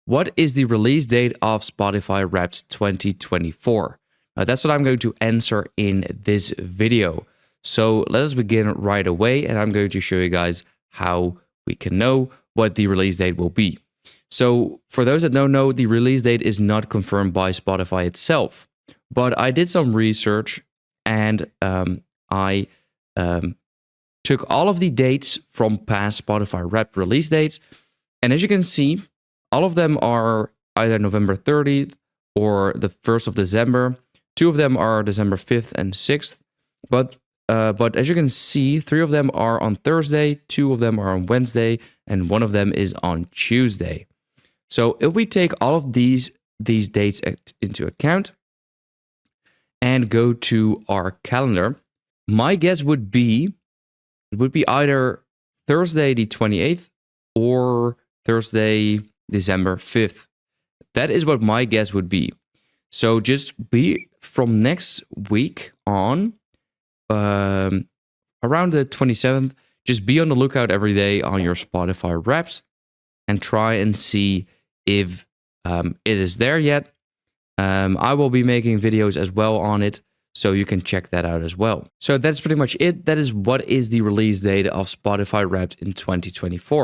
what is the release date of Spotify Wrapped 2024? That's what I'm going to answer in this video. So let us begin right away, and I'm going to show you guys how we can know what the release date will be. So for those that don't know, the release date is not confirmed by Spotify itself, but I did some research and I took all of the dates from past Spotify Wrapped release dates, and as you can see, all of them are either November 30th or the 1st of December. Two of them are December 5th and 6th, but as you can see, 3 of them are on Thursday, 2 of them are on Wednesday, and 1 of them is on Tuesday. So if we take all of these dates into account and go to our calendar, my guess would be it would be either Thursday the 28th or Thursday December 5th. That is what my guess would be. So just be from next week on, around the 27th, just be on the lookout every day on your Spotify Wrapped and try and see if it is there yet. I will be making videos as well on it, so you can check that out as well. So that's pretty much it. That is what is the release date of Spotify Wrapped in 2024.